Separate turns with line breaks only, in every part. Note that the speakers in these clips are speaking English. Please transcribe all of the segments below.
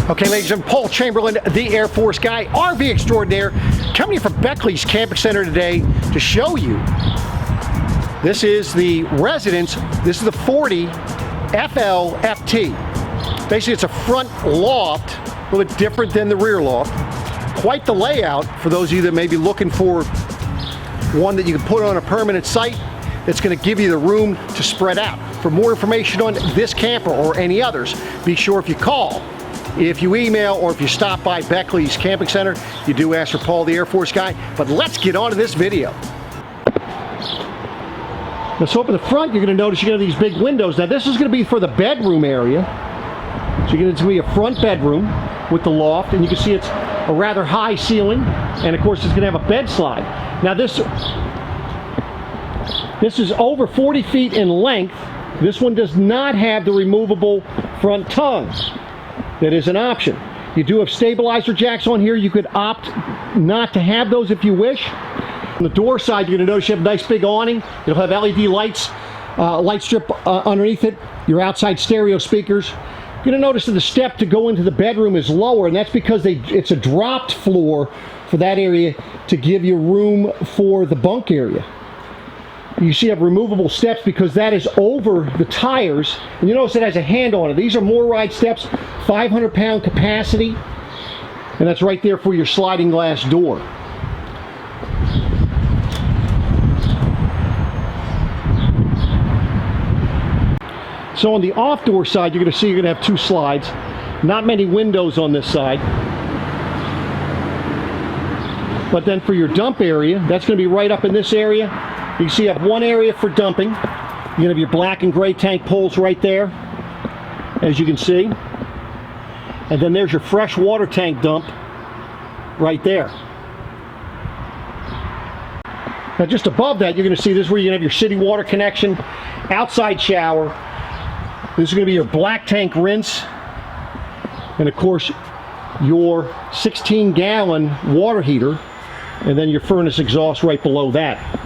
Okay, ladies and Paul Chamberlain, the Air Force guy, RV extraordinaire, coming from Beckley's Camping Center today to show you. This is the residence. This is the 40 FLFT. Basically, it's a front loft, a little bit different than the rear loft. Quite the layout for those of you that may be looking for one that you can put on a permanent site that's going to give you the room to spread out. For more information on this camper or any others, be sure if you call, if you email, or if you stop by Beckley's Camping Center, you do ask for Paul the Air Force guy. But let's get on to this video. Now, so up in the front, you're going to notice you got these big windows. Now, this is going to be for the bedroom area. So you're going to be a front bedroom with the loft, and you can see it's a rather high ceiling, and of course, it's going to have a bed slide. Now, this is over 40 feet in length. This one does not have the removable front tongues. That is an option. You do have stabilizer jacks on here. You could opt not to have those if you wish. On the door side, you're going to notice you have a nice big awning. It'll have LED lights, light strip underneath it, your outside stereo speakers. You're going to notice that the step to go into the bedroom is lower, and that's because it's a dropped floor for that area to give you room for the bunk area. You see, you have removable steps because that is over the tires, and you notice it has a handle on it. These are more ride steps, 500-pound capacity, and that's right there for your sliding glass door. So on the off-door side, you're going to see you're going to have two slides. Not many windows on this side. But then for your dump area, that's going to be right up in this area. You can see you have one area for dumping. You're going to have your black and gray tank poles right there, as you can see. And then there's your fresh water tank dump right there. Now just above that, you're going to see this is where you're going to have your city water connection, outside shower. This is going to be your black tank rinse. And of course, your 16-gallon water heater. And then your furnace exhaust right below that.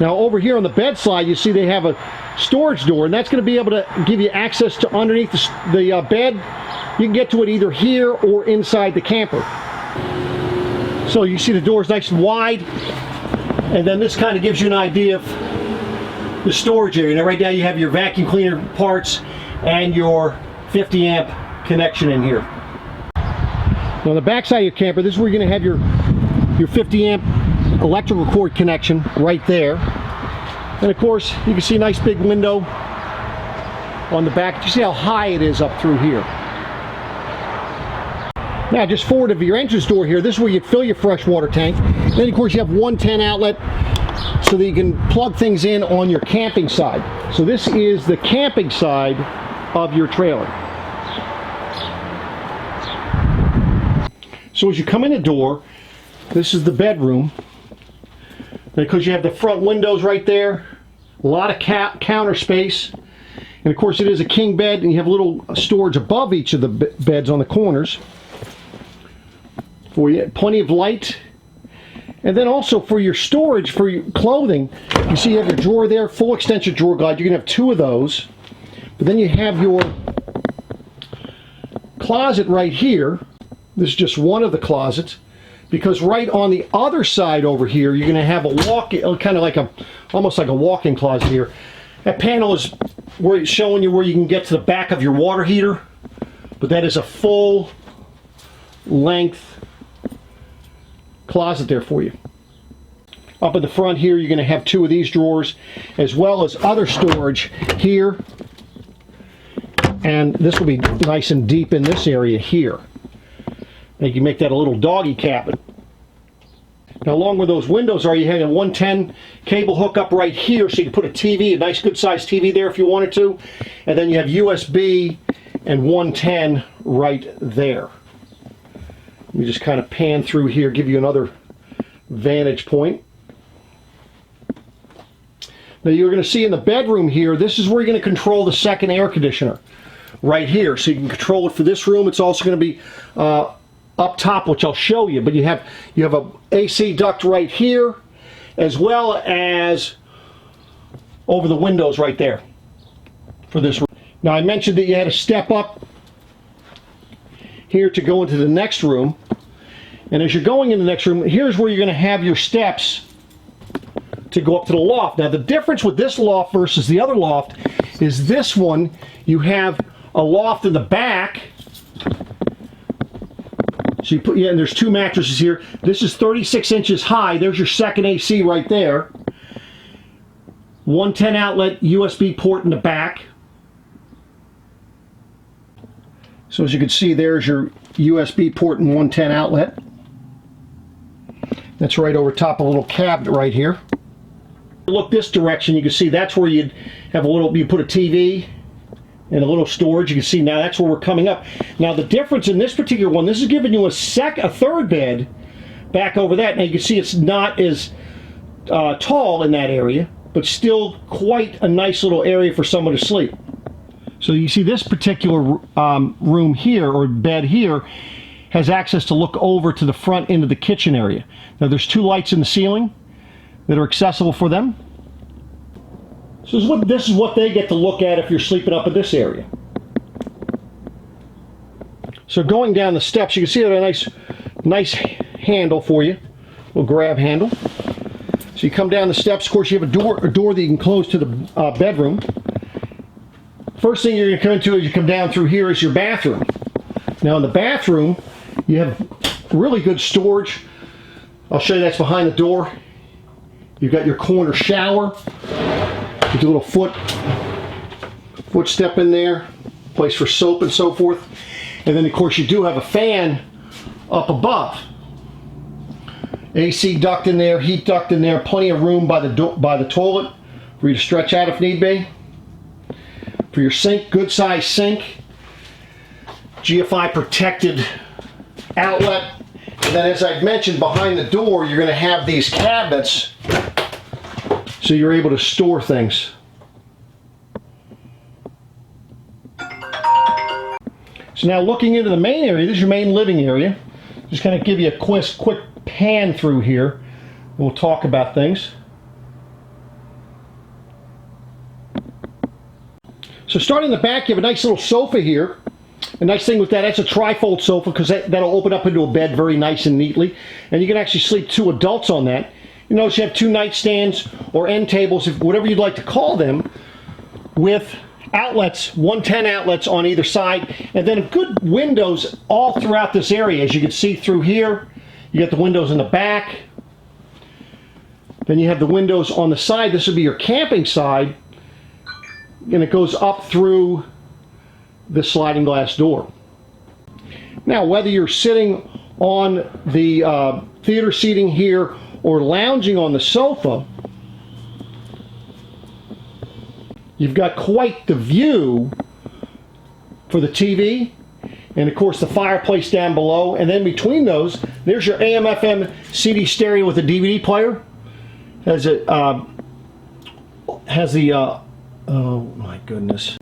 Now over here on the bed slide, you see they have a storage door, and that's going to be able to give you access to underneath the bed. You can get to it either here or inside the camper. So you see the door's nice and wide, and then this kind of gives you an idea of the storage area. Now right now you have your vacuum cleaner parts and your 50 amp connection in here. Now on the back side of your camper, this is where you're going to have your 50 amp electrical cord connection right there. And of course, you can see a nice big window on the back. You see how high it is up through here. Now just forward of your entrance door here, this is where you'd fill your fresh water tank. Then of course you have 110 outlet so that you can plug things in on your camping side. So this is the camping side of your trailer. So as you come in the door, this is the bedroom. Because you have the front windows right there, a lot of counter space, and of course it is a king bed, and you have a little storage above each of the beds on the corners for you, plenty of light. And then also for your storage for your clothing, you see you have your drawer there, full extension drawer guide. You're gonna have two of those, but then you have your closet right here. This is just one of the closets. Because right on the other side over here, you're going to have a kind of like almost like a walk-in closet here. That panel is where it's showing you where you can get to the back of your water heater, but that is a full length closet there for you. Up in the front here, you're going to have two of these drawers, as well as other storage here, and this will be nice and deep in this area here. You can make that a little doggy cabin. Now along where those windows are, you have a 110 cable hookup right here, so you can put a TV, a nice good sized TV there if you wanted to. And then you have USB and 110 right there. Let me just kind of pan through here, give you another vantage point. Now you're going to see in the bedroom here, this is where you're going to control the second air conditioner. Right here, so you can control it for this room. It's also going to be up top, which I'll show you, but you have a AC duct right here, as well as over the windows right there for this room. Now I mentioned that you had a step up here to go into the next room. And as you're going in the next room, here's where you're going to have your steps to go up to the loft. Now the difference with this loft versus the other loft is this one, you have a loft in the back. So you put, and there's two mattresses here. This is 36 inches high. There's your second AC right there. 110 outlet USB port in the back. So as you can see, there's your USB port and 110 outlet. That's right over top of a little cabinet right here. Look this direction, you can see that's where you'd have a little, you put a TV and a little storage. You can see now that's where we're coming up. Now the difference in this particular one, this is giving you a third bed back over that. Now you can see it's not as tall in that area, but still quite a nice little area for someone to sleep. So you see this particular room here, or bed here, has access to look over to the front end of the kitchen area. Now there's two lights in the ceiling that are accessible for them. So this is what they get to look at if you're sleeping up in this area. So going down the steps, you can see that a nice handle for you, little grab handle. So you come down the steps. Of course, you have a door that you can close to the bedroom. First thing you're going to come into as you come down through here is your bathroom. Now in the bathroom, you have really good storage. I'll show you that's behind the door. You've got your corner shower. You do a little foot step in there, place for soap and so forth. And then of course you do have a fan up above. AC duct in there, heat duct in there, plenty of room by the toilet for you to stretch out if need be. For your sink, good size sink, GFI protected outlet. And then as I've mentioned, behind the door you're going to have these cabinets so you're able to store things. So now looking into the main area, this is your main living area. Just kind of give you a quick pan through here and we'll talk about things. So starting in the back, you have a nice little sofa here. A nice thing with that's a tri-fold sofa because that'll open up into a bed very nice and neatly. And you can actually sleep two adults on that. You notice you have two nightstands or end tables, whatever you'd like to call them, with outlets, 110 outlets on either side, and then good windows all throughout this area. As you can see through here, you got the windows in the back. Then you have the windows on the side. This would be your camping side, and it goes up through the sliding glass door. Now, whether you're sitting on the theater seating here or lounging on the sofa, you've got quite the view for the TV, and of course the fireplace down below, and then between those there's your AM/FM CD stereo with a DVD player. Has the oh my goodness.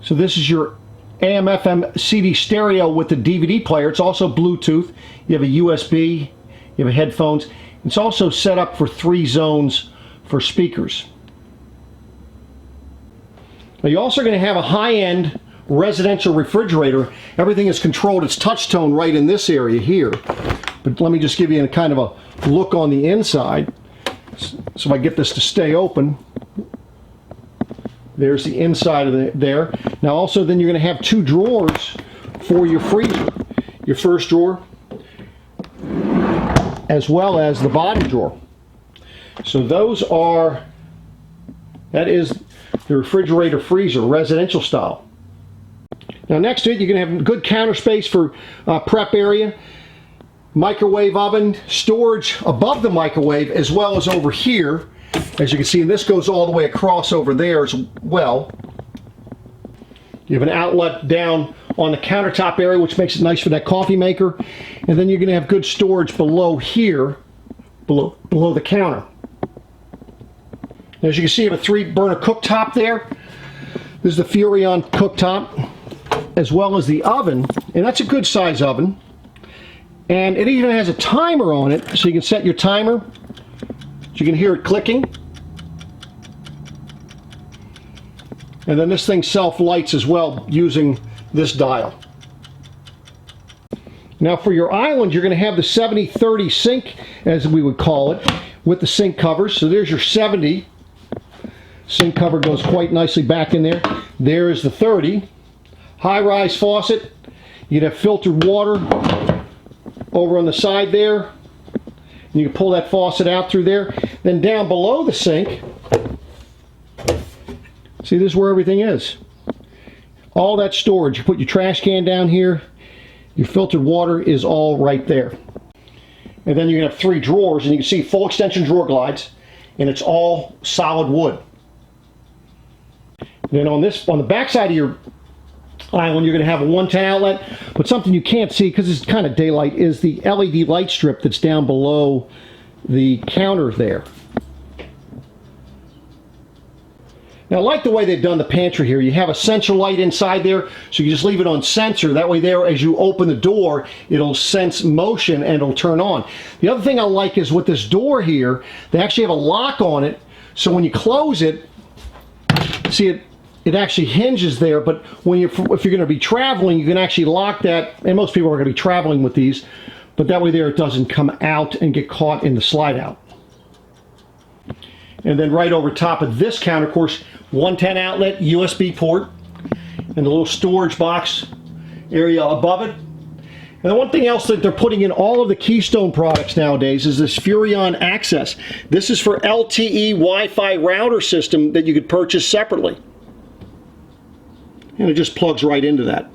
So this is your AM/FM CD stereo with the DVD player. It's also Bluetooth. You have a USB, you have a headphones. It's also set up for 3 zones for speakers. Now you're also going to have a high-end residential refrigerator. Everything is controlled. It's touch tone right in this area here. But let me just give you a kind of a look on the inside. So if I get this to stay open, there's the inside of there. Now also then you're going to have 2 drawers for your freezer. Your first drawer as well as the bottom drawer. So that is the refrigerator freezer, residential style. Now next to it you're going to have good counter space for prep area, microwave oven, storage above the microwave as well as over here. As you can see, and this goes all the way across over there as well. You have an outlet down on the countertop area, which makes it nice for that coffee maker. And then you're going to have good storage below here, below the counter. As you can see, you have a 3-burner cooktop there. This is the Furrion cooktop, as well as the oven, and that's a good size oven. And it even has a timer on it, so you can set your timer. So you can hear it clicking. And then this thing self-lights as well using this dial. Now for your island, you're going to have the 70-30 sink, as we would call it, with the sink covers. So there's your 70. Sink cover goes quite nicely back in there. There is the 30. High-rise faucet. You'd have filtered water over on the side there. And you can pull that faucet out through there. Then down below the sink, see, this is where everything is. All that storage. You put your trash can down here. Your filtered water is all right there. And then you're going to have 3 drawers, and you can see full extension drawer glides, and it's all solid wood. Then on the back side of your island, you're going to have a 110 outlet, but something you can't see because it's kind of daylight is the LED light strip that's down below the counter there. Now I like the way they've done the pantry here. You have a sensor light inside there, so you just leave it on sensor. That way there, as you open the door, it'll sense motion and it'll turn on. The other thing I like is with this door here, they actually have a lock on it, so when you close it, see it actually hinges there, but if you're going to be traveling, you can actually lock that, and most people are going to be traveling with these, but that way there it doesn't come out and get caught in the slide out. And then right over top of this counter, of course, 110 outlet, USB port, and a little storage box area above it. And the one thing else that they're putting in all of the Keystone products nowadays is this Furion Access. This is for LTE Wi-Fi router system that you could purchase separately. And it just plugs right into that.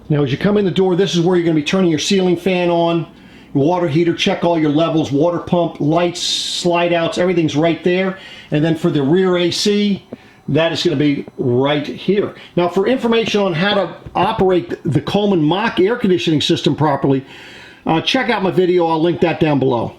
Now as you come in the door, this is where you're going to be turning your ceiling fan on, your water heater, check all your levels, water pump, lights, slide outs, everything's right there. And then for the rear AC, that is going to be right here. Now for information on how to operate the Coleman Mach air conditioning system properly, check out my video. I'll link that down below.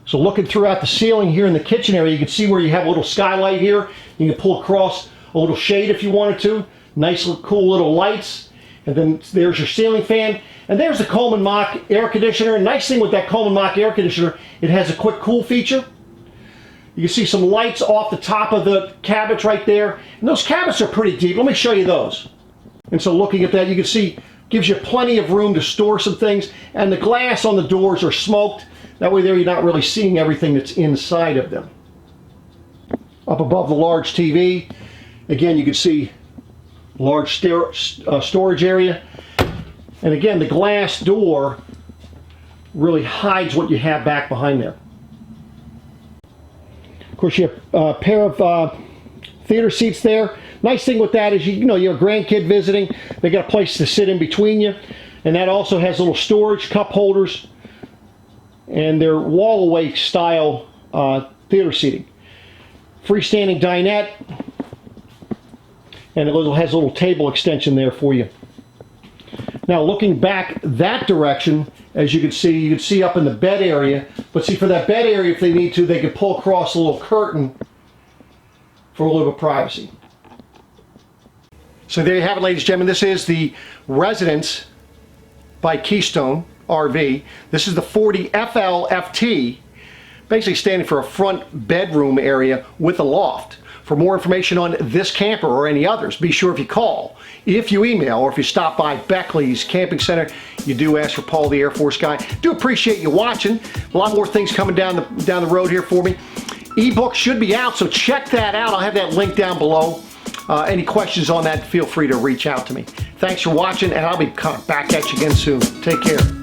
So looking throughout the ceiling here in the kitchen area, you can see where you have a little skylight here. You can pull across a little shade if you wanted to. Nice, cool little lights. And then there's your ceiling fan. And there's the Coleman Mach air conditioner. Nice thing with that Coleman Mach air conditioner, it has a quick cool feature. You can see some lights off the top of the cabinets right there. And those cabinets are pretty deep. Let me show you those. And so looking at that, you can see, gives you plenty of room to store some things. And the glass on the doors are smoked. That way there you're not really seeing everything that's inside of them. Up above the large TV, again, you can see large storage area. And again, the glass door really hides what you have back behind there. Of course, you have a pair of theater seats there. Nice thing with that is, you know, you have a grandkid visiting, they got a place to sit in between you. And that also has little storage, cup holders, and they're wall-away style theater seating. Freestanding dinette, and it has a little table extension there for you. Now looking back that direction, as you can see up in the bed area, but see for that bed area, if they need to, they can pull across a little curtain for a little bit of privacy. So there you have it, ladies and gentlemen. This is the Residence by Keystone RV. This is the 40 FLFT, basically standing for a front bedroom area with a loft. For more information on this camper or any others, be sure if you call, if you email, or if you stop by Beckley's Camping Center, you do ask for Paul the Air Force guy. Do appreciate you watching. A lot more things coming down the road here for me. Ebook should be out, so check that out. I'll have that link down below. Any questions on that, feel free to reach out to me. Thanks for watching, and I'll be back at you again soon. Take care.